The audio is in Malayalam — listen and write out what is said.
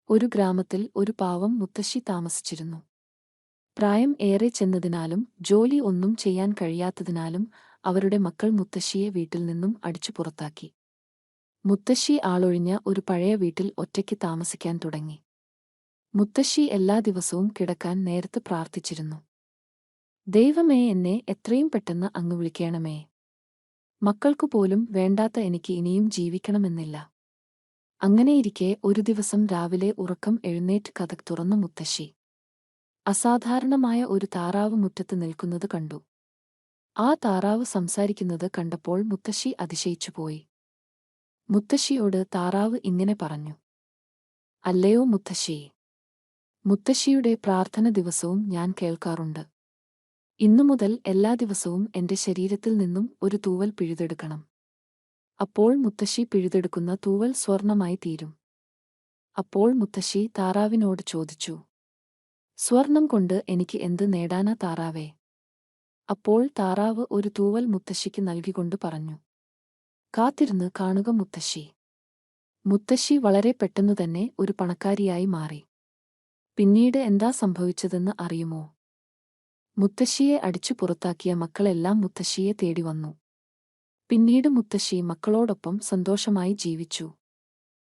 ഒരു ഗ്രാമത്തിൽ ഒരു പാവം മുത്തശ്ശി താമസിച്ചിരുന്നു. പ്രായം ഏറെ ചെന്നതിനാലും ജോലി ഒന്നും ചെയ്യാൻ കഴിയാത്തതിനാലും അവരുടെ മക്കൾ മുത്തശ്ശിയെ വീട്ടിൽ നിന്നും അടിച്ചു പുറത്താക്കി. മുത്തശ്ശി ആളൊഴിഞ്ഞ ഒരു പഴയ വീട്ടിൽ ഒറ്റയ്ക്ക് താമസിക്കാൻ തുടങ്ങി. മുത്തശ്ശി എല്ലാ ദിവസവും കിടക്കാൻ നേരത്ത് പ്രാർത്ഥിച്ചിരുന്നു. ദൈവമേ, എന്നെ എത്രയും പെട്ടെന്ന് അങ്ങ് വിളിക്കണമേ. മക്കൾക്കുപോലും വേണ്ടാത്ത എനിക്ക് ഇനിയും ജീവിക്കണമെന്നില്ല. അങ്ങനെയിരിക്കെ ഒരു ദിവസം രാവിലെ ഉറക്കം എഴുന്നേറ്റ് കതക് തുറന്നു മുത്തശ്ശി അസാധാരണമായ ഒരു താറാവ് മുറ്റത്ത് നിൽക്കുന്നത് കണ്ടു. ആ താറാവ് സംസാരിക്കുന്നത് കണ്ടപ്പോൾ മുത്തശ്ശി അതിശയിച്ചുപോയി. മുത്തശ്ശിയോട് താറാവ് ഇങ്ങനെ പറഞ്ഞു: "അല്ലയോ മുത്തശ്ശി, മുത്തശ്ശിയുടെ പ്രാർത്ഥന ദിവസവും ഞാൻ കേൾക്കാറുണ്ട്. ഇന്നുമുതൽ എല്ലാ ദിവസവും എന്റെ ശരീരത്തിൽ നിന്നും ഒരു തൂവൽ പിഴുതെടുക്കണം. അപ്പോൾ മുത്തശ്ശി പിഴുതെടുക്കുന്ന തൂവൽ സ്വർണമായി തീരും." അപ്പോൾ മുത്തശ്ശി താറാവിനോട് ചോദിച്ചു: "സ്വർണം കൊണ്ട് എനിക്ക് എന്ത് നേടാനാ താറാവേ?" അപ്പോൾ താറാവ് ഒരു തൂവൽ മുത്തശ്ശിക്ക് നൽകിക്കൊണ്ട് പറഞ്ഞു: "കാത്തിരുന്ന് കാണുക മുത്തശ്ശി." മുത്തശ്ശി വളരെ പെട്ടെന്നുതന്നെ ഒരു പണക്കാരിയായി മാറി. പിന്നീട് എന്താ സംഭവിച്ചതെന്ന് അറിയുമോ? മുത്തശ്ശിയെ അടിച്ചു പുറത്താക്കിയ മക്കളെല്ലാം മുത്തശ്ശിയെ തേടി വന്നു. പിന്നീട് മുത്തശ്ശി മക്കളോടൊപ്പം സന്തോഷമായി ജീവിച്ചു.